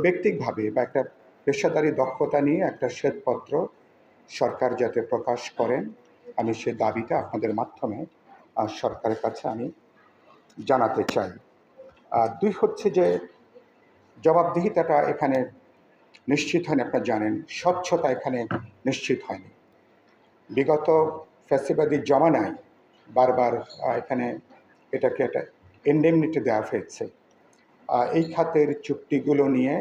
ব্যক্তিগতভাবে বা একটা পেশাদারি দক্ষতা নিয়ে একটা শ্বেতপত্র সরকার যাতে প্রকাশ করেন, আমি সে দাবিটা আপনাদের মাধ্যমে সরকারের কাছে আমি জানাতে চাই। আর দুই হচ্ছে যে জবাবদিহিতাটা এখানে নিশ্চিত হয়নি, আপনারা জানেন। স্বচ্ছতা এখানে নিশ্চিত হয়নি। বিগত ফ্যাসিবাদী জমানায় বারবার এখানে এটাকে একটা ইন্ডেমনিটি দেওয়া হয়েছে। এই খাতের চুক্তিগুলো নিয়ে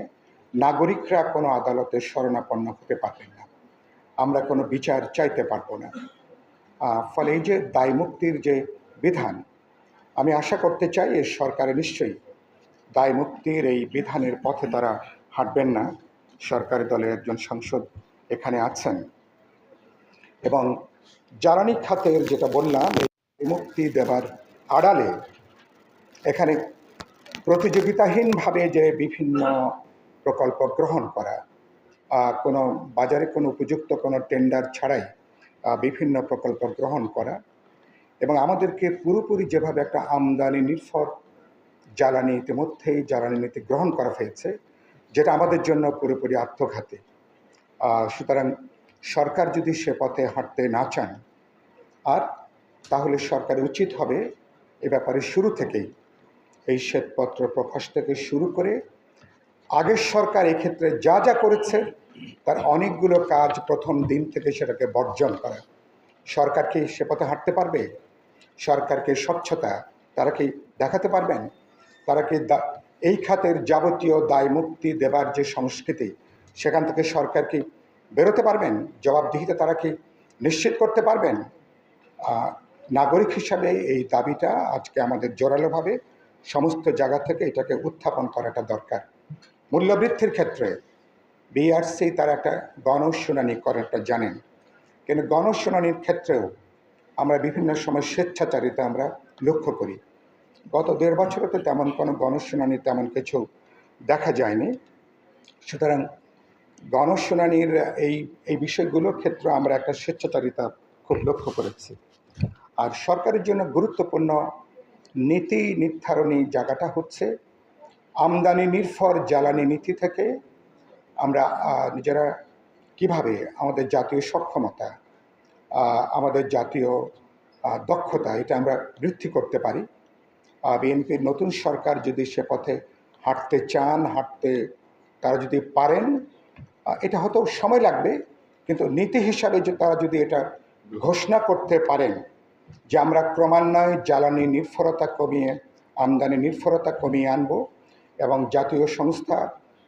নাগরিকরা কোনো আদালতের শরণাপন্ন হতে পারবেন না, আমরা কোনো বিচার চাইতে পারবো না। ফলে এই যে দায়মুক্তির যে বিধান, আমি আশা করতে চাই এর সরকারে নিশ্চয়ই দায়মুক্তির এই বিধানের পথে তারা হাঁটবেন না। সরকারি দলের একজন সাংসদ এখানে আছেন এবং জ্বালানি খাতের যেটা বললাম, এই মুক্তি দেবার আড়ালে এখানে প্রতিযোগিতাহীনভাবে যে বিভিন্ন প্রকল্প গ্রহণ করা, কোনো বাজারে কোনো উপযুক্ত কোনো টেন্ডার ছাড়াই বিভিন্ন প্রকল্প গ্রহণ করা এবং আমাদেরকে পুরোপুরি যেভাবে একটা আমদানি নির্ভর জ্বালানি ইতিমধ্যেই জ্বালানি নীতি গ্রহণ করা হয়েছে, যেটা আমাদের জন্য পুরোপুরি আত্মঘাতী। সুতরাং সরকার যদি সে পথে হাঁটতে না চান, আর তাহলে সরকারের উচিত হবে এ ব্যাপারে শুরু থেকেই এই শ্বেতপত্র প্রকাশ থেকে শুরু করে আগের সরকার এক্ষেত্রে যা যা করেছে তার অনেকগুলো কাজ প্রথম দিন থেকে সেটাকে বর্জন করা। সরকার কি সে পথে হাঁটতে পারবে? সরকারকে স্বচ্ছতা তারা কি দেখাতে পারবেন? তারা কি এই খাতের যাবতীয় দায় মুক্তি দেবার যে সংস্কৃতি, সেখান থেকে সরকার কি বেরোতে পারবেন? জবাবদিহিতা তারা কি নিশ্চিত করতে পারবেন? নাগরিক হিসাবে এই দাবিটা আজকে আমাদের জোরালোভাবে সমস্ত জায়গা থেকে এটাকে উত্থাপন করাটা দরকার। মূল্যবৃদ্ধির ক্ষেত্রে বিআরসি তারা একটা গণশুনানি করাটা জানেন, কিন্তু গণশুনানির ক্ষেত্রেও আমরা বিভিন্ন সময় স্বেচ্ছাচারিতা আমরা লক্ষ্য করি। গত 1.5 বছরে তো তেমন কোনো গণশুনানি তেমন কিছু দেখা যায়নি। সুতরাং গণশুনানির এই বিষয়গুলোর ক্ষেত্রে আমরা একটা স্বেচ্ছাচারিতা খুব লক্ষ্য করেছি। আর সরকারের জন্য গুরুত্বপূর্ণ নীতি নির্ধারণী জায়গাটা হচ্ছে আমদানি নির্ভর জ্বালানি নীতি থেকে আমরা নিজেরা কিভাবে আমাদের জাতীয় সক্ষমতা, আমাদের জাতীয় দক্ষতা এটা আমরা বৃদ্ধি করতে পারি। বিএনপির নতুন সরকার যদি সে পথে হাঁটতে চান, তারা যদি পারেন, এটা হয়তো সময় লাগবে, কিন্তু নীতি হিসাবে যে তারা যদি এটা ঘোষণা করতে পারেন যে আমরা ক্রমান্বয়ে জ্বালানি নির্ভরতা কমিয়ে আমদানি নির্ভরতা কমিয়ে আনব এবং জাতীয় সংস্থা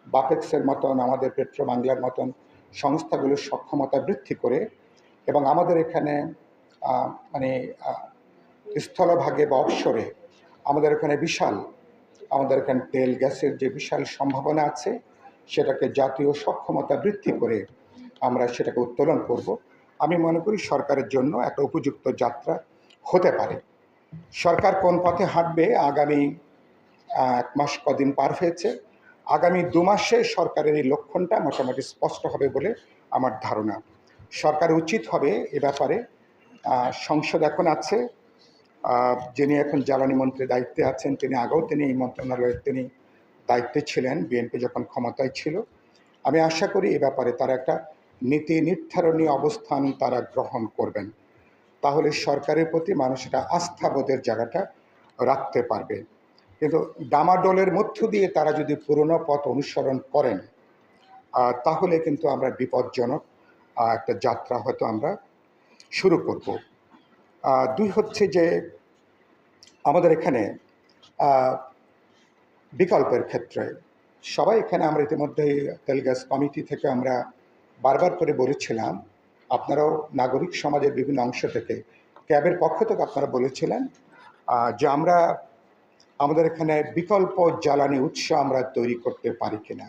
বাপেক্সের মতন, আমাদের পেট্রো বাংলার মতন সংস্থাগুলোর সক্ষমতা বৃদ্ধি করে এবং আমাদের এখানে মানে স্থলভাগে বা অবসরে আমাদের এখানে তেল গ্যাসের যে বিশাল সম্ভাবনা আছে, সেটাকে জাতীয় সক্ষমতা বৃদ্ধি করে আমরা সেটাকে উত্তোলন করব। আমি মনে করি সরকারের জন্য একটা উপযুক্ত যাত্রা হতে পারে। সরকার কোন পথে হাঁটবে আগামী 1 মাস কদিন পার হয়েছে, আগামী 2 মাসে সরকারের এই লক্ষণটা মোটামুটি স্পষ্ট হবে বলে আমার ধারণা। সরকার উচিত হবে এ ব্যাপারে, সংসদ এখন আছে, যিনি এখন জ্বালানি মন্ত্রীর দায়িত্বে আছেন তিনি আগেও এই মন্ত্রণালয়ের দায়িত্বে ছিলেন বিএনপি যখন ক্ষমতায় ছিল। আমি আশা করি এ ব্যাপারে তারা একটা নীতি নির্ধারণী অবস্থান তারা গ্রহণ করবেন, তাহলে সরকারের প্রতি মানুষ একটা আস্থাবোধের জায়গাটা রাখতে পারবে। কিন্তু ডামাডোলের মধ্য দিয়ে তারা যদি পুরনো পথ অনুসরণ করেন, তাহলে কিন্তু আমরা বিপজ্জনক একটা যাত্রা হয়তো আমরা শুরু করব। 2 হচ্ছে যে আমাদের এখানে বিকল্পের ক্ষেত্রে সবাই এখানে আমরা ইতিমধ্যেই তেল গ্যাস কমিটি থেকে আমরা বারবার করে বলেছিলাম, আপনারাও নাগরিক সমাজের বিভিন্ন অংশ থেকে ক্যাবের পক্ষ থেকে আপনারা বলেছিলেন যে আমরা আমাদের এখানে বিকল্প জ্বালানি উৎস আমরা তৈরি করতে পারি কিনা।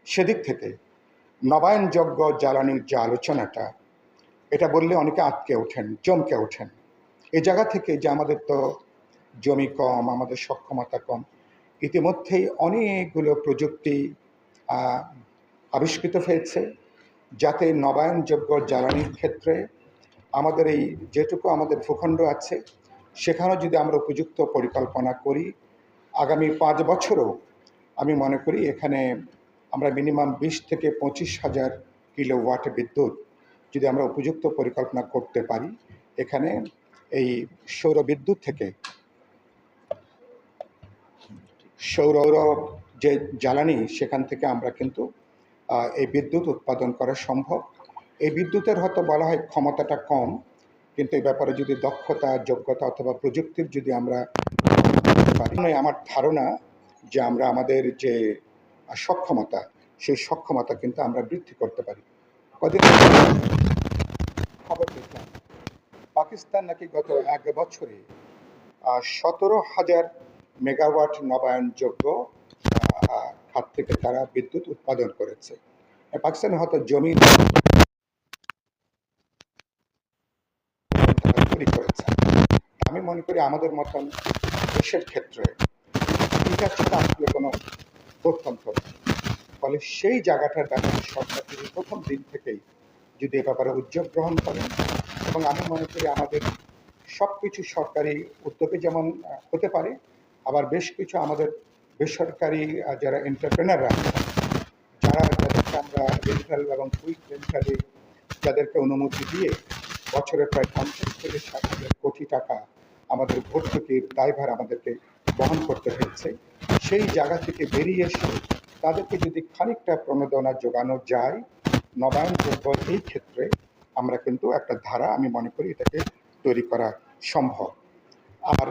সেদিক থেকে নবায়নযোগ্য জ্বালানির যে আলোচনাটা, এটা বললে অনেকে চমকে ওঠেন। এই জায়গা থেকে যে আমাদের তো জমি কম, আমাদের সক্ষমতা কম, ইতিমধ্যেই অনেকগুলো প্রযুক্তি আবিষ্কৃত হয়েছে যাতে নবায়নযোগ্য জ্বালানির ক্ষেত্রে আমাদের এই যেটুকু আমাদের ভূখণ্ড আছে সেখানেও যদি আমরা উপযুক্ত পরিকল্পনা করি, আগামী 5 বছরও আমি মনে করি এখানে আমরা মিনিমাম 20 থেকে 25,000 কিলোওয়াট বিদ্যুৎ যদি আমরা উপযুক্ত পরিকল্পনা করতে পারি, এখানে এই সৌর বিদ্যুৎ থেকে সৌর যে জ্বালানি সেখান থেকে আমরা কিন্তু এই বিদ্যুৎ উৎপাদন করা সম্ভব। এই বিদ্যুতের হয়তো বলা হয় ক্ষমতাটা কম, কিন্তু এই ব্যাপারে যদি দক্ষতা, যোগ্যতা অথবা প্রযুক্তির যদি আমরা পারি, আমার ধারণা যে আমরা আমাদের যে সক্ষমতা, সেই সক্ষমতা কিন্তু আমরা বৃদ্ধি করতে পারি। কদিন খবর দেখলাম পাকিস্তান নাকি গত 1 বছরে 17,000 মেগাওয়াট নবায়নযোগ্য খাত থেকে তারা বিদ্যুৎ উৎপাদন করেছে। পাকিস্তানে হয়তো জমি তৈরি করেছে। আমি মনে করি আমাদের মতন দেশের ক্ষেত্রে এটা ছাড়া আসলে কোনো গত্যন্তর নেই। ফলে সেই জায়গাটার ব্যাপারে সরকার যদি প্রথম দিন থেকেই যদি এ ব্যাপারে উদ্যোগ গ্রহণ করেন, এবং আমি মনে করি আমাদের সব কিছু সরকারি উদ্যোগে যেমন হতে পারে, আবার বেশ কিছু আমাদের বেসরকারি যারা এন্টারপ্রেনাররা যাদেরকে আমরা রেন্টাল এবং কুইক রেন্টালে যাদেরকে অনুমতি দিয়ে বছরে প্রায় 50 থেকে 60,000 কোটি টাকা আমাদের ভর্তুকির দায়ভার আমাদেরকে বহন করতে হয়েছে, সেই জায়গা থেকে বেরিয়ে এসে তাদেরকে যদি খানিকটা প্রণোদনা যোগানো যায় নবায়নযোগ্য, এই ক্ষেত্রে আমরা কিন্তু একটা ধারা আমি মনে করি এটাকে তৈরি করা সম্ভব। আর